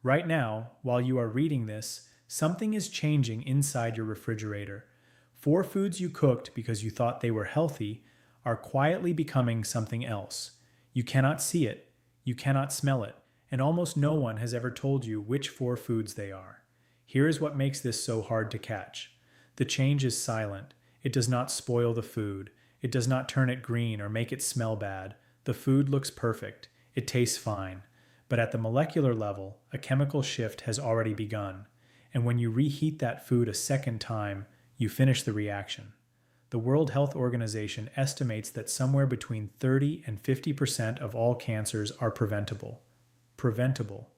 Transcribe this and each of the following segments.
Right now, while you are reading this, something is changing inside your refrigerator. Four foods you cooked because you thought they were healthy are quietly becoming something else. You cannot see it, you cannot smell it, and almost no one has ever told you which four foods they are. Here is what makes this so hard to catch. The change is silent. It does not spoil the food. It does not turn it green or make it smell bad. The food looks perfect. It tastes fine. But at the molecular level, a chemical shift has already begun. And when you reheat that food a second time, you finish the reaction. The World Health Organization estimates that somewhere between 30 and 50% of all cancers are preventable. Preventable.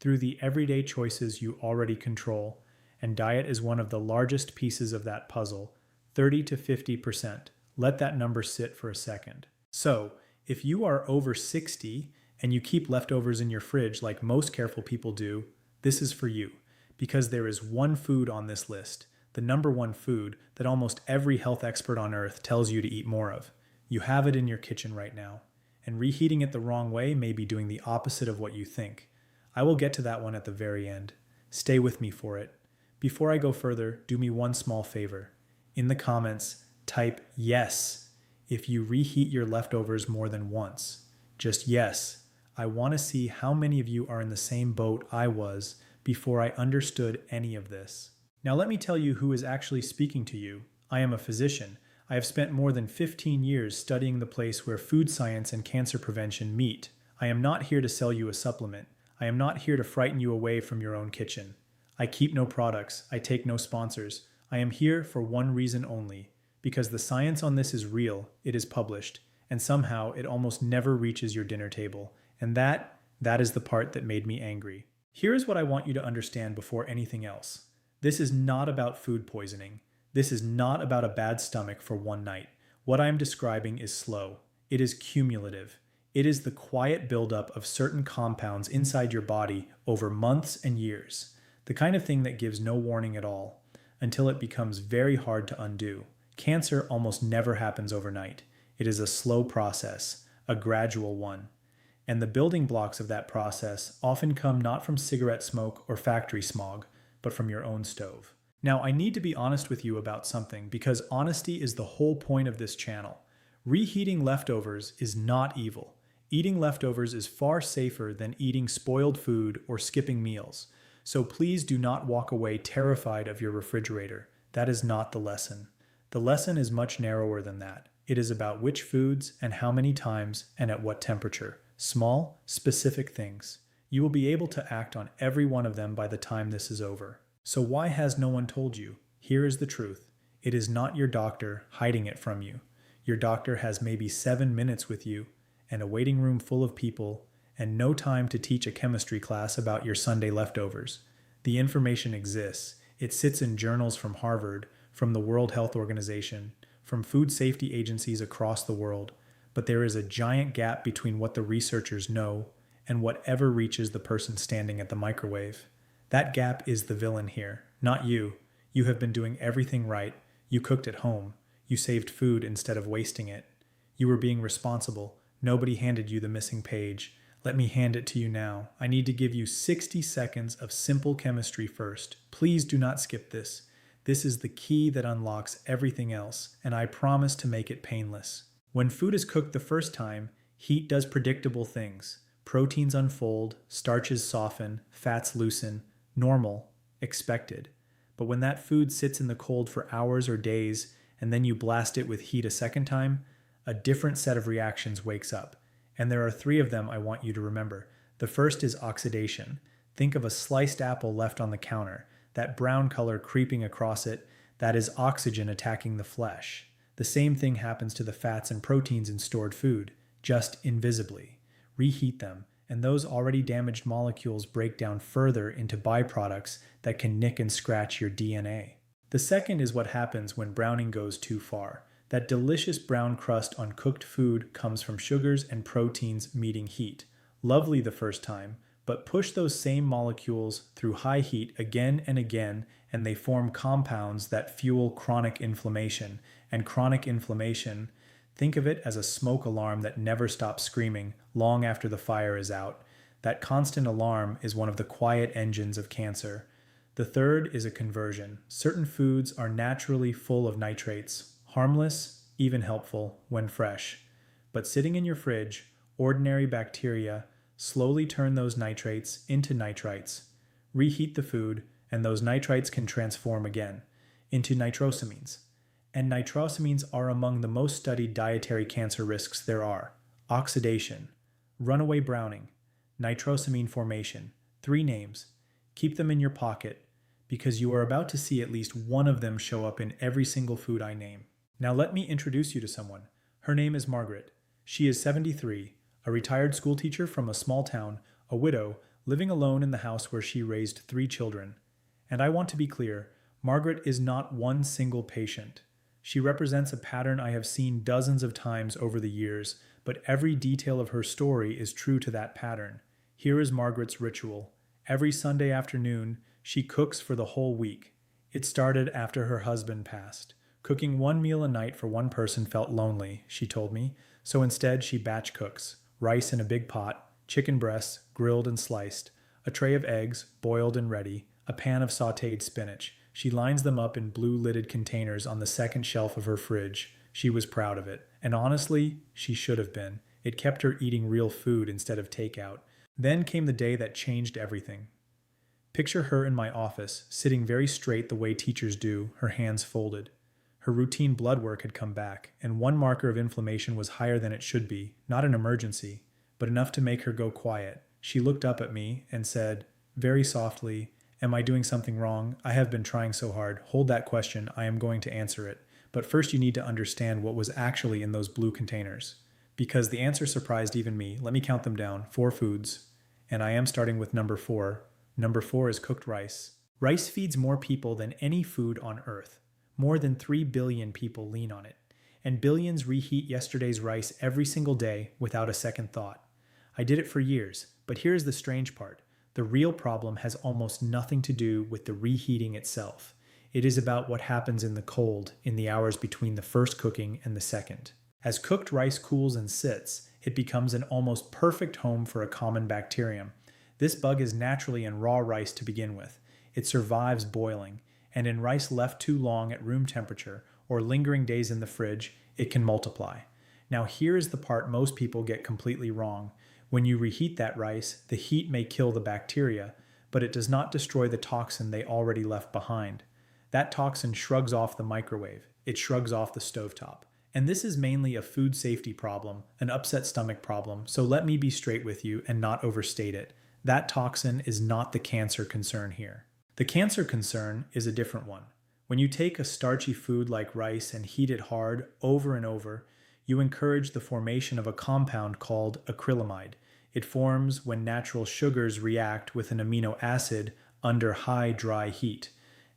Through the everyday choices you already control, and diet is one of the largest pieces of that puzzle, 30 to 50%. Let that number sit for a second. So, if you are over 60 and you keep leftovers in your fridge like most careful people do, this is for you, because there is one food on this list, the number one food that almost every health expert on earth tells you to eat more of. You have it in your kitchen right now, and reheating it the wrong way may be doing the opposite of what you think. I will get to that one at the very end. Stay with me for it. Before I go further, do me one small favor. In the comments, type yes if you reheat your leftovers more than once. Just yes. I want to see how many of you are in the same boat I was before I understood any of this. Now let me tell you who is actually speaking to you. I am a physician. I have spent more than 15 years studying the place where food science and cancer prevention meet. I am not here to sell you a supplement. I am not here to frighten you away from your own kitchen. I keep no products. I take no sponsors. I am here for one reason only. Because the science on this is real, it is published, and somehow it almost never reaches your dinner table. And that is the part that made me angry. Here is what I want you to understand before anything else. This is not about food poisoning. This is not about a bad stomach for one night. What I am describing is slow. It is cumulative. It is the quiet buildup of certain compounds inside your body over months and years. The kind of thing that gives no warning at all, until it becomes very hard to undo. Cancer almost never happens overnight. It is a slow process, a gradual one. And the building blocks of that process often come not from cigarette smoke or factory smog, but from your own stove. Now, I need to be honest with you about something because honesty is the whole point of this channel. Reheating leftovers is not evil. Eating leftovers is far safer than eating spoiled food or skipping meals. So please do not walk away terrified of your refrigerator. That is not the lesson. The lesson is much narrower than that. It is about which foods and how many times and at what temperature. Small, specific things. You will be able to act on every one of them by the time this is over. So why has no one told you? Here is the truth. It is not your doctor hiding it from you. Your doctor has maybe 7 minutes with you and a waiting room full of people and no time to teach a chemistry class about your Sunday leftovers. The information exists. It sits in journals from Harvard, from the World Health Organization, from food safety agencies across the world, but there is a giant gap between what the researchers know and whatever reaches the person standing at the microwave. That gap is the villain here, not you. You have been doing everything right. You cooked at home. You saved food instead of wasting it. You were being responsible. Nobody handed you the missing page. Let me hand it to you now. I need to give you 60 seconds of simple chemistry first. Please do not skip this. This is the key that unlocks everything else, and I promise to make it painless. When food is cooked the first time, heat does predictable things. Proteins unfold, starches soften, fats loosen. Normal, expected. But when that food sits in the cold for hours or days, and then you blast it with heat a second time, a different set of reactions wakes up. And there are 3 of them I want you to remember. The first is oxidation. Think of a sliced apple left on the counter. That brown color creeping across it, that is oxygen attacking the flesh. The same thing happens to the fats and proteins in stored food, just invisibly. Reheat them, and those already damaged molecules break down further into byproducts that can nick and scratch your DNA. The second is what happens when browning goes too far. That delicious brown crust on cooked food comes from sugars and proteins meeting heat. Lovely the first time, but push those same molecules through high heat again and again, and they form compounds that fuel chronic inflammation. And chronic inflammation, think of it as a smoke alarm that never stops screaming long after the fire is out. That constant alarm is one of the quiet engines of cancer. The third is a conversion. Certain foods are naturally full of nitrates, harmless, even helpful, when fresh. But sitting in your fridge, ordinary bacteria slowly turn those nitrates into nitrites. Reheat the food, and those nitrites can transform again into nitrosamines. And nitrosamines are among the most studied dietary cancer risks there are. Oxidation, runaway browning, nitrosamine formation. 3 names. Keep them in your pocket, because you are about to see at least one of them show up in every single food I name. Now let me introduce you to someone. Her name is Margaret. She is 73, a retired schoolteacher from a small town, a widow, living alone in the house where she raised 3 children. And I want to be clear, Margaret is not one single patient. She represents a pattern I have seen dozens of times over the years, but every detail of her story is true to that pattern. Here is Margaret's ritual. Every Sunday afternoon, she cooks for the whole week. It started after her husband passed. Cooking 1 meal a night for one person felt lonely, she told me, so instead she batch cooks. Rice in a big pot, chicken breasts, grilled and sliced, a tray of eggs, boiled and ready, a pan of sautéed spinach. She lines them up in blue-lidded containers on the second shelf of her fridge. She was proud of it, and honestly, she should have been. It kept her eating real food instead of takeout. Then came the day that changed everything. Picture her in my office, sitting very straight the way teachers do, her hands folded. Her routine blood work had come back, and one marker of inflammation was higher than it should be, not an emergency, but enough to make her go quiet. She looked up at me and said, very softly, "Am I doing something wrong? I have been trying so hard. Hold that question. I am going to answer it. But first you need to understand what was actually in those blue containers." Because the answer surprised even me. Let me count them down. 4 foods. And I am starting with number 4. Number 4 is cooked rice. Rice feeds more people than any food on earth. More than 3 billion people lean on it. And billions reheat yesterday's rice every single day without a second thought. I did it for years, but here's the strange part. The real problem has almost nothing to do with the reheating itself. It is about what happens in the cold in the hours between the first cooking and the second. As cooked rice cools and sits, it becomes an almost perfect home for a common bacterium. This bug is naturally in raw rice to begin with. It survives boiling, and in rice left too long at room temperature or lingering days in the fridge, it can multiply. Now here is the part most people get completely wrong. When you reheat that rice, the heat may kill the bacteria, but it does not destroy the toxin they already left behind. That toxin shrugs off the microwave. It shrugs off the stovetop. And this is mainly a food safety problem, an upset stomach problem, so let me be straight with you and not overstate it. That toxin is not the cancer concern here. The cancer concern is a different one. When you take a starchy food like rice and heat it hard over and over, you encourage the formation of a compound called acrylamide. It forms when natural sugars react with an amino acid under high dry heat.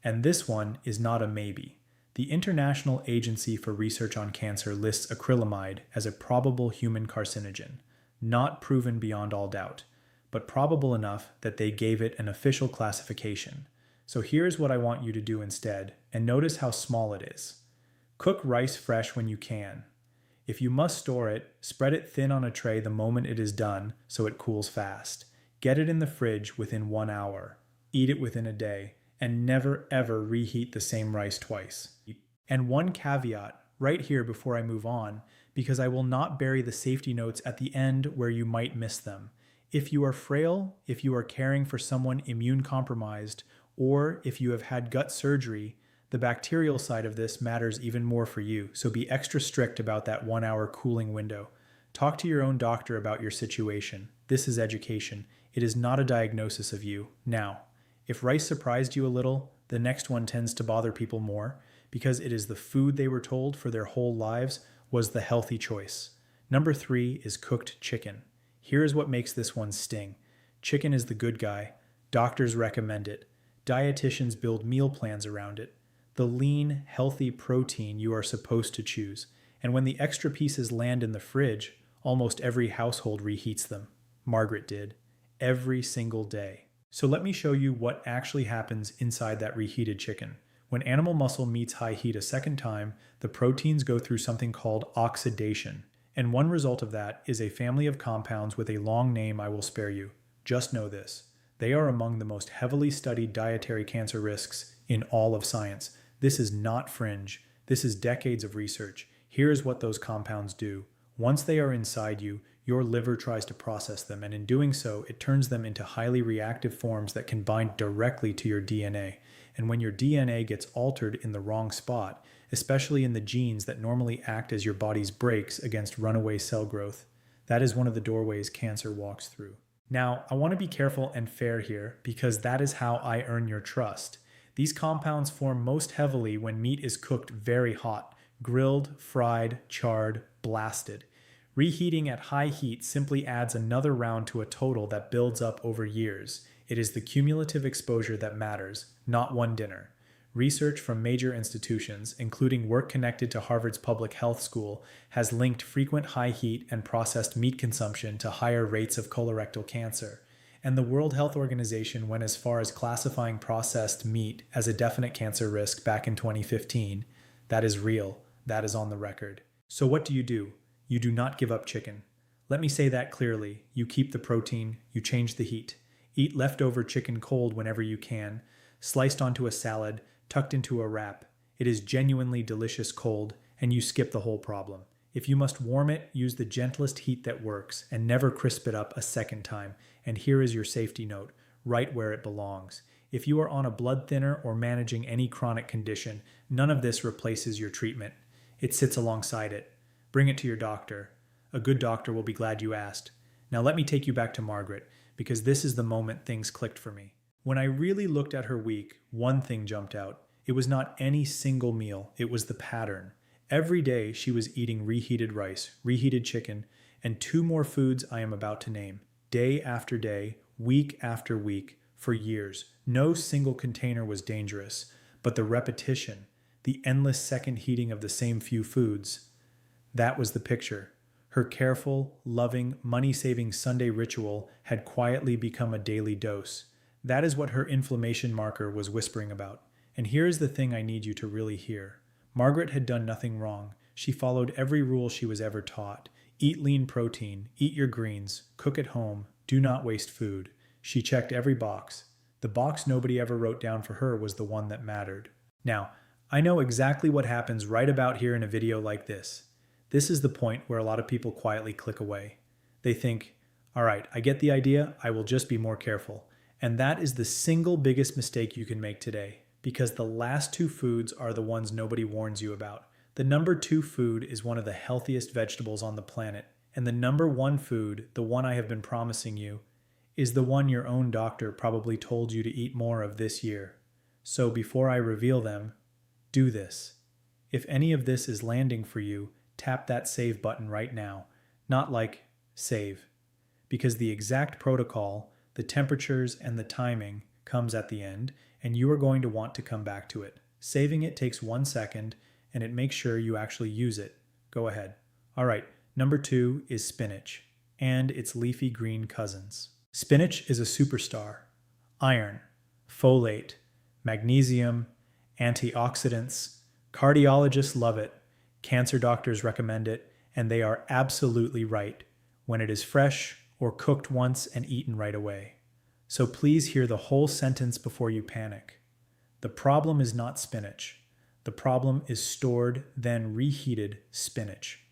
And this one is not a maybe. The International Agency for Research on Cancer lists acrylamide as a probable human carcinogen, not proven beyond all doubt, but probable enough that they gave it an official classification. So here's what I want you to do instead, and notice how small it is. Cook rice fresh when you can. If you must store it, spread it thin on a tray the moment it is done so it cools fast. Get it in the fridge within 1 hour. Eat it within a day, and never ever reheat the same rice twice. And one caveat right here before I move on, because I will not bury the safety notes at the end where you might miss them. If you are frail, if you are caring for someone immune compromised, or if you have had gut surgery, the bacterial side of this matters even more for you, so be extra strict about that 1 hour cooling window. Talk to your own doctor about your situation. This is education. It is not a diagnosis of you. Now, if rice surprised you a little, the next one tends to bother people more, because it is the food they were told for their whole lives was the healthy choice. Number 3 is cooked chicken. Here is what makes this one sting. Chicken is the good guy. Doctors recommend it. Dietitians build meal plans around it. The lean, healthy protein you are supposed to choose. And when the extra pieces land in the fridge, almost every household reheats them. Margaret did. Every single day. So let me show you what actually happens inside that reheated chicken. When animal muscle meets high heat a second time, the proteins go through something called oxidation. And one result of that is a family of compounds with a long name I will spare you. Just know this. They are among the most heavily studied dietary cancer risks in all of science. This is not fringe. This is decades of research. Here is what those compounds do. Once they are inside you, your liver tries to process them, and in doing so, it turns them into highly reactive forms that can bind directly to your DNA. And when your DNA gets altered in the wrong spot, especially in the genes that normally act as your body's brakes against runaway cell growth, that is one of the doorways cancer walks through. Now, I want to be careful and fair here because that is how I earn your trust. These compounds form most heavily when meat is cooked very hot, grilled, fried, charred, blasted. Reheating at high heat simply adds another round to a total that builds up over years. It is the cumulative exposure that matters, not one dinner. Research from major institutions, including work connected to Harvard's Public Health School, has linked frequent high heat and processed meat consumption to higher rates of colorectal cancer. And the World Health Organization went as far as classifying processed meat as a definite cancer risk back in 2015. That is real. That is on the record. So what do? You do not give up chicken. Let me say that clearly. You keep the protein, you change the heat. Eat leftover chicken cold whenever you can, sliced onto a salad, tucked into a wrap. It is genuinely delicious cold, and you skip the whole problem. If you must warm it, use the gentlest heat that works, and never crisp it up a second time. And here is your safety note, right where it belongs. If you are on a blood thinner or managing any chronic condition, none of this replaces your treatment. It sits alongside it. Bring it to your doctor. A good doctor will be glad you asked. Now let me take you back to Margaret, because this is the moment things clicked for me. When I really looked at her week, one thing jumped out. It was not any single meal, it was the pattern. Every day she was eating reheated rice, reheated chicken, and two more foods I am about to name. Day after day, week after week, for years. No single container was dangerous, but the repetition, the endless second heating of the same few foods, that was the picture. Her careful, loving, money-saving Sunday ritual had quietly become a daily dose. That is what her inflammation marker was whispering about. And here is the thing I need you to really hear. Margaret had done nothing wrong. She followed every rule she was ever taught. Eat lean protein, eat your greens, cook at home, do not waste food. She checked every box. The box nobody ever wrote down for her was the one that mattered. Now, I know exactly what happens right about here in a video like this. This is the point where a lot of people quietly click away. They think, all right, I get the idea, I will just be more careful. And that is the single biggest mistake you can make today, because the last two foods are the ones nobody warns you about. The number 2 food is one of the healthiest vegetables on the planet, and the number 1 food, the one I have been promising you, is the one your own doctor probably told you to eat more of this year. So before I reveal them, do this. If any of this is landing for you, tap that save button right now, not like save, because the exact protocol, the temperatures, and the timing comes at the end, and you are going to want to come back to it. Saving it takes 1 second, and it makes sure you actually use it. Go ahead. All right, number 2 is spinach, and its leafy green cousins. Spinach is a superstar. Iron, folate, magnesium, antioxidants. Cardiologists love it. Cancer doctors recommend it, and they are absolutely right when it is fresh or cooked once and eaten right away. So please hear the whole sentence before you panic. The problem is not spinach. The problem is stored, then reheated spinach.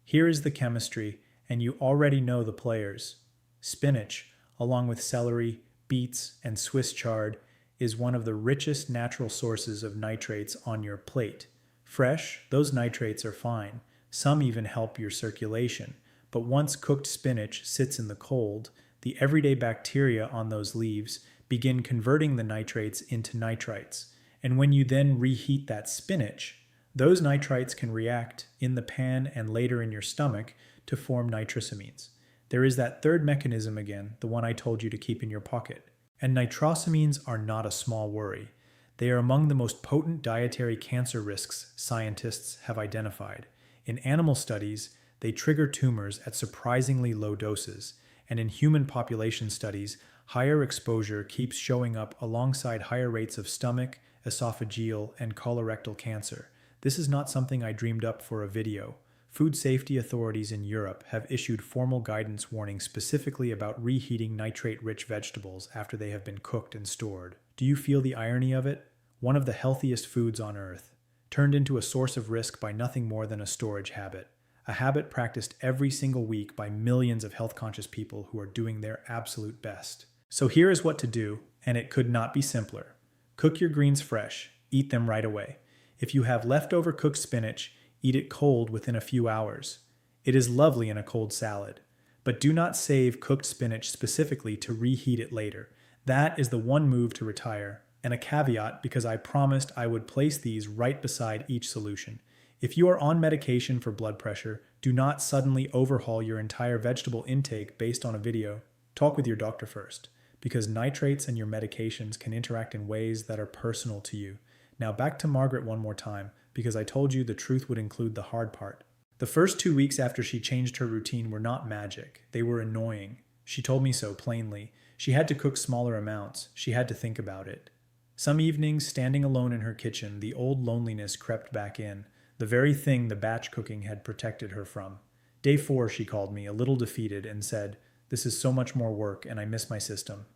Here is the chemistry, and you already know the players. Spinach, along with celery, beets, and Swiss chard, is one of the richest natural sources of nitrates on your plate. Fresh, those nitrates are fine. Some even help your circulation. But once cooked spinach sits in the cold, the everyday bacteria on those leaves begin converting the nitrates into nitrites. And when you then reheat that spinach, those nitrites can react in the pan and later in your stomach to form nitrosamines. There is that third mechanism again, the one I told you to keep in your pocket. And nitrosamines are not a small worry. They are among the most potent dietary cancer risks scientists have identified. In animal studies, they trigger tumors at surprisingly low doses, and in human population studies, higher exposure keeps showing up alongside higher rates of stomach, esophageal, and colorectal cancer. This is not something I dreamed up for a video. Food safety authorities in Europe have issued formal guidance warning specifically about reheating nitrate-rich vegetables after they have been cooked and stored. Do you feel the irony of it? One of the healthiest foods on earth, turned into a source of risk by nothing more than a storage habit. A habit practiced every single week by millions of health-conscious people who are doing their absolute best. So here is what to do, and it could not be simpler. Cook your greens fresh. Eat them right away. If you have leftover cooked spinach, eat it cold within a few hours. It is lovely in a cold salad. But do not save cooked spinach specifically to reheat it later. That is the one move to retire. And a caveat, because I promised I would place these right beside each solution. If you are on medication for blood pressure, do not suddenly overhaul your entire vegetable intake based on a video. Talk with your doctor first, because nitrates and your medications can interact in ways that are personal to you. Now back to Margaret one more time, because I told you the truth would include the hard part. The first 2 weeks after she changed her routine were not magic. They were annoying. She told me so plainly. She had to cook smaller amounts. She had to think about it. Some evenings, standing alone in her kitchen, the old loneliness crept back in, the very thing the batch cooking had protected her from. Day 4, she called me, a little defeated, and said, "This is so much more work, and I miss my system."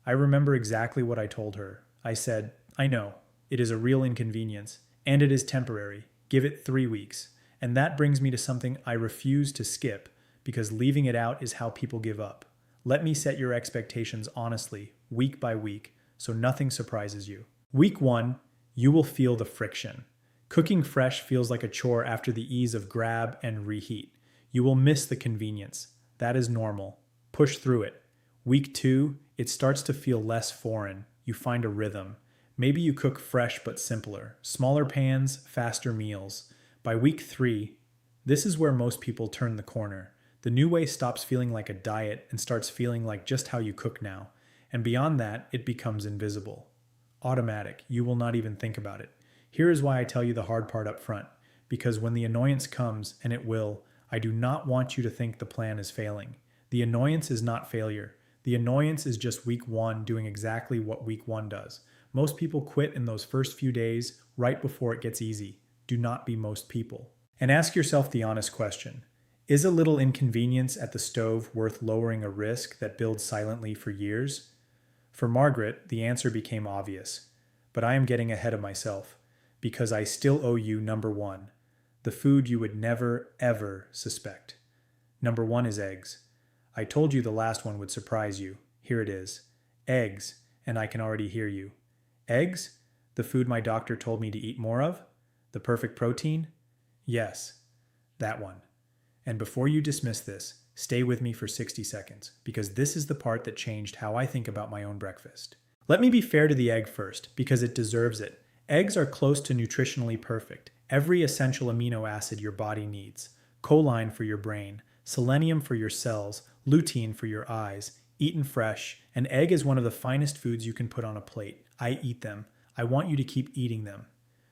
I remember exactly what I told her. I said, "I know. It is a real inconvenience, and it is temporary. Give it 3 weeks." And that brings me to something I refuse to skip, because leaving it out is how people give up. Let me set your expectations honestly, week by week, so nothing surprises you. Week 1, you will feel the friction. Cooking fresh feels like a chore after the ease of grab and reheat. You will miss the convenience. That is normal. Push through it. Week 2, it starts to feel less foreign. You find a rhythm. Maybe you cook fresh but simpler. Smaller pans, faster meals. By week 3, this is where most people turn the corner. The new way stops feeling like a diet and starts feeling like just how you cook now. And beyond that, it becomes invisible. Automatic. You will not even think about it. Here is why I tell you the hard part up front. Because when the annoyance comes, and it will, I do not want you to think the plan is failing. The annoyance is not failure. The annoyance is just week 1 doing exactly what week 1 does. Most people quit in those first few days, right before it gets easy. Do not be most people. And ask yourself the honest question. Is a little inconvenience at the stove worth lowering a risk that builds silently for years? For Margaret, the answer became obvious. But I am getting ahead of myself, because I still owe you number 1, the food you would never, ever suspect. Number 1 is eggs. I told you the last one would surprise you. Here it is. Eggs, and I can already hear you. Eggs? The food my doctor told me to eat more of? The perfect protein? Yes, that one. And before you dismiss this, stay with me for 60 seconds, because this is the part that changed how I think about my own breakfast. Let me be fair to the egg first, because it deserves it. Eggs are close to nutritionally perfect. Every essential amino acid your body needs. Choline for your brain, selenium for your cells, lutein for your eyes. Eaten fresh, an egg is one of the finest foods you can put on a plate. I eat them. I want you to keep eating them.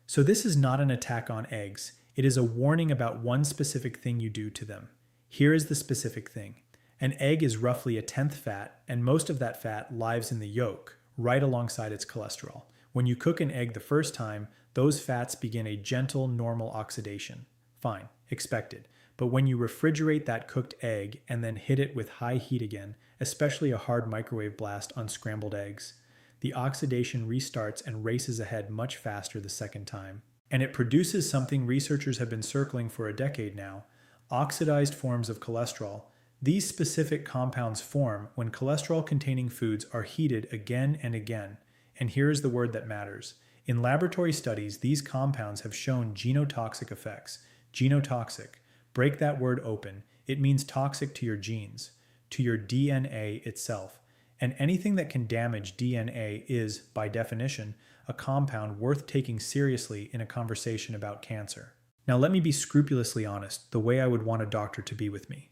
So this is not an attack on eggs. It is a warning about one specific thing you do to them. Here is the specific thing. An egg is roughly 1/10 fat, and most of that fat lives in the yolk, right alongside its cholesterol. When you cook an egg the first time, those fats begin a gentle, normal oxidation. Fine, expected. But when you refrigerate that cooked egg and then hit it with high heat again, especially a hard microwave blast on scrambled eggs, the oxidation restarts and races ahead much faster the second time. And it produces something researchers have been circling for a decade now: oxidized forms of cholesterol. These specific compounds form when cholesterol-containing foods are heated again and again. And here is the word that matters. In laboratory studies, these compounds have shown genotoxic effects. Genotoxic. Break that word open. It means toxic to your genes, to your DNA itself. And anything that can damage DNA is, by definition, a compound worth taking seriously in a conversation about cancer. Now let me be scrupulously honest, the way I would want a doctor to be with me.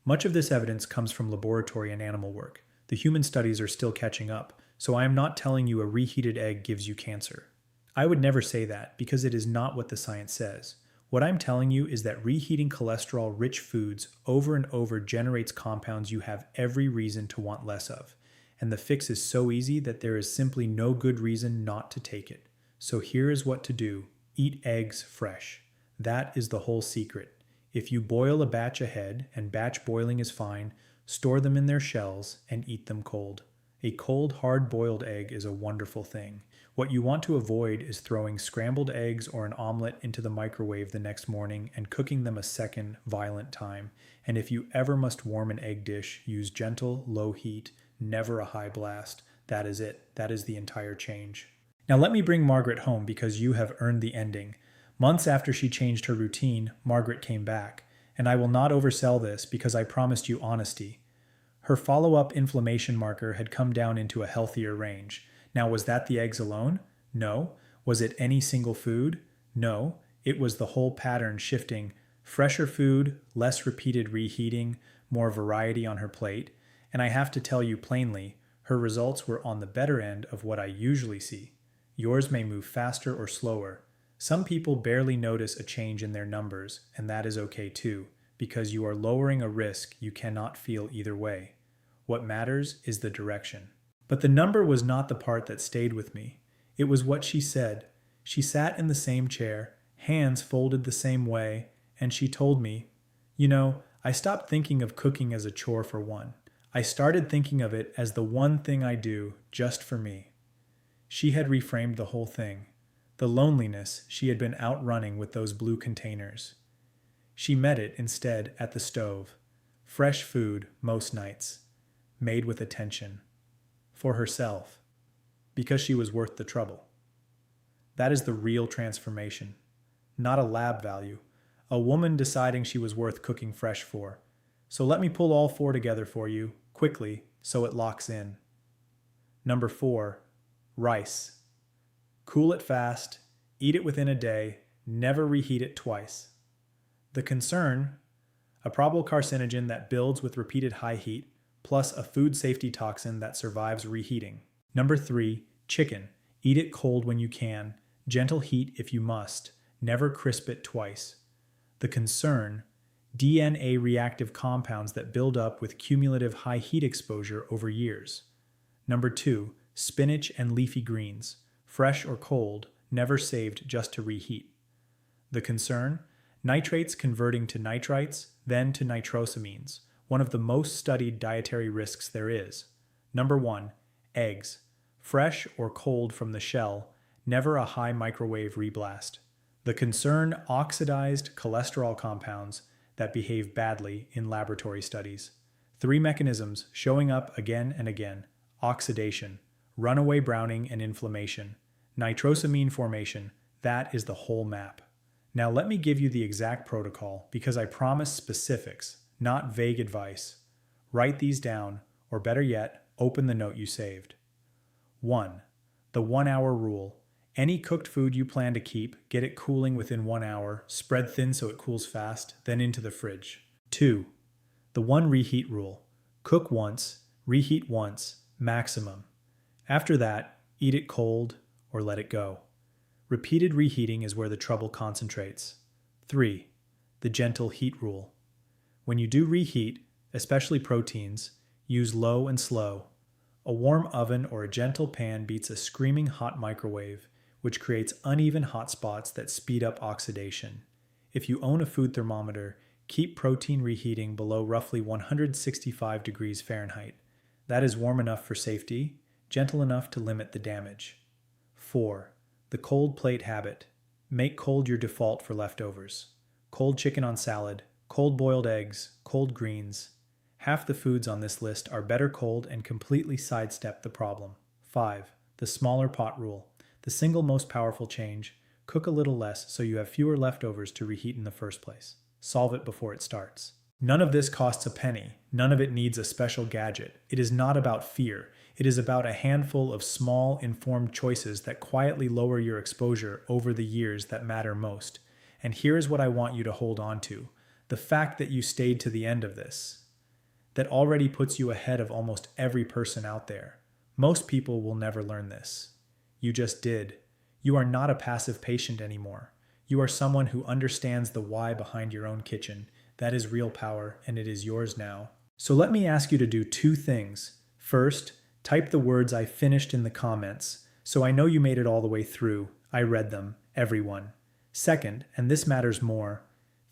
Much of this evidence comes from laboratory and animal work. The human studies are still catching up, so I am not telling you a reheated egg gives you cancer. I would never say that, because it is not what the science says. What I'm telling you is that reheating cholesterol-rich foods over and over generates compounds you have every reason to want less of. And the fix is so easy that there is simply no good reason not to take it. So here is what to do. Eat eggs fresh. That is the whole secret. If you boil a batch ahead, and batch boiling is fine, store them in their shells and eat them cold. A cold, hard-boiled egg is a wonderful thing. What you want to avoid is throwing scrambled eggs or an omelet into the microwave the next morning and cooking them a second, violent time. And if you ever must warm an egg dish, use gentle, low heat, never a high blast. That is it. That is the entire change. Now let me bring Margaret home because you have earned the ending. Months after she changed her routine, Margaret came back. And I will not oversell this because I promised you honesty. Her follow-up inflammation marker had come down into a healthier range. Now, was that the eggs alone? No. Was it any single food? No. It was the whole pattern shifting. Fresher food, less repeated reheating, more variety on her plate. And I have to tell you plainly, her results were on the better end of what I usually see. Yours may move faster or slower. Some people barely notice a change in their numbers, and that is okay too, because you are lowering a risk you cannot feel either way. What matters is the direction. But the number was not the part that stayed with me. It was what she said. She sat in the same chair, hands folded the same way, and she told me, I stopped thinking of cooking as a chore for one. I started thinking of it as the one thing I do just for me. She had reframed the whole thing. The loneliness she had been outrunning with those blue containers. She met it instead at the stove. Fresh food most nights. Made with attention. For herself. Because she was worth the trouble. That is the real transformation. Not a lab value. A woman deciding she was worth cooking fresh for. So let me pull all four together for you, quickly, so it locks in. Number 4, rice. Cool it fast, eat it within a day, never reheat it twice. The concern, a probable carcinogen that builds with repeated high heat, plus a food safety toxin that survives reheating. Number 3, chicken. Eat it cold when you can, gentle heat if you must, never crisp it twice. The concern, DNA reactive compounds that build up with cumulative high heat exposure over years. Number 2, spinach and leafy greens. Fresh or cold, never saved just to reheat. The concern, nitrates converting to nitrites, then to nitrosamines, one of the most studied dietary risks there is. Number 1, eggs. Fresh or cold from the shell, never a high microwave reblast. The concern, oxidized cholesterol compounds that behave badly in laboratory studies. 3 mechanisms showing up again and again. Oxidation, runaway browning and inflammation. Nitrosamine formation, that is the whole map. Now let me give you the exact protocol because I promise specifics, not vague advice. Write these down, or better yet, open the note you saved. 1. The 1-hour rule. Any cooked food you plan to keep, get it cooling within 1 hour, spread thin so it cools fast, then into the fridge. 2. The 1 reheat rule. Cook once, reheat once, maximum. After that, eat it cold or let it go. Repeated reheating is where the trouble concentrates. 3. The gentle heat rule. When you do reheat, especially proteins, use low and slow. A warm oven or a gentle pan beats a screaming hot microwave, which creates uneven hot spots that speed up oxidation. If you own a food thermometer, keep protein reheating below roughly 165 degrees Fahrenheit. That is warm enough for safety, gentle enough to limit the damage. 4. The cold plate habit. Make cold your default for leftovers. Cold chicken on salad, cold boiled eggs, cold greens. Half the foods on this list are better cold and completely sidestep the problem. 5. The smaller pot rule. The single most powerful change. Cook a little less so you have fewer leftovers to reheat in the first place. Solve it before it starts. None of this costs a penny. None of it needs a special gadget. It is not about fear. It is about a handful of small, informed choices that quietly lower your exposure over the years that matter most. And here is what I want you to hold on to. The fact that you stayed to the end of this. That already puts you ahead of almost every person out there. Most people will never learn this. You just did. You are not a passive patient anymore. You are someone who understands the why behind your own kitchen. That is real power, and it is yours now. So let me ask you to do 2 things. First, type the words I finished in the comments, so I know you made it all the way through. I read them, everyone. Second, and this matters more,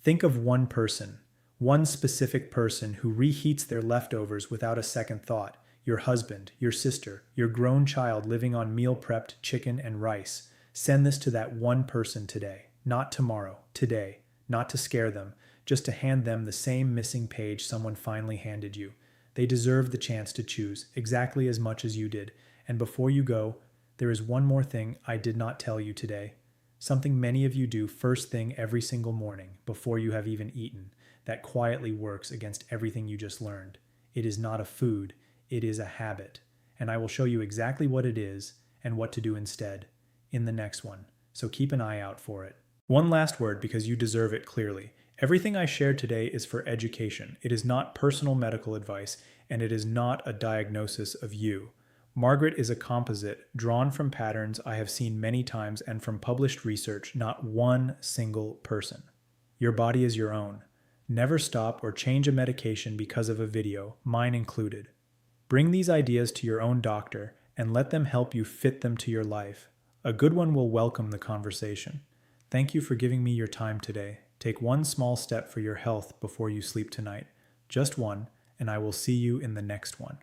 Think of one person, one specific person who reheats their leftovers without a second thought. Your husband, your sister, your grown child living on meal prepped chicken and rice. Send this to that one person today, not tomorrow, today, not to scare them, just to hand them the same missing page someone finally handed you. They deserve the chance to choose exactly as much as you did. And before you go, there is one more thing I did not tell you today. Something many of you do first thing every single morning before you have even eaten that quietly works against everything you just learned. It is not a food, it is a habit. And I will show you exactly what it is and what to do instead in the next one. So keep an eye out for it. One last word because you deserve it clearly. Everything I shared today is for education. It is not personal medical advice, and it is not a diagnosis of you. Margaret is a composite drawn from patterns I have seen many times and from published research, not one single person. Your body is your own. Never stop or change a medication because of a video, mine included. Bring these ideas to your own doctor and let them help you fit them to your life. A good one will welcome the conversation. Thank you for giving me your time today. Take one small step for your health before you sleep tonight. Just one, and I will see you in the next one.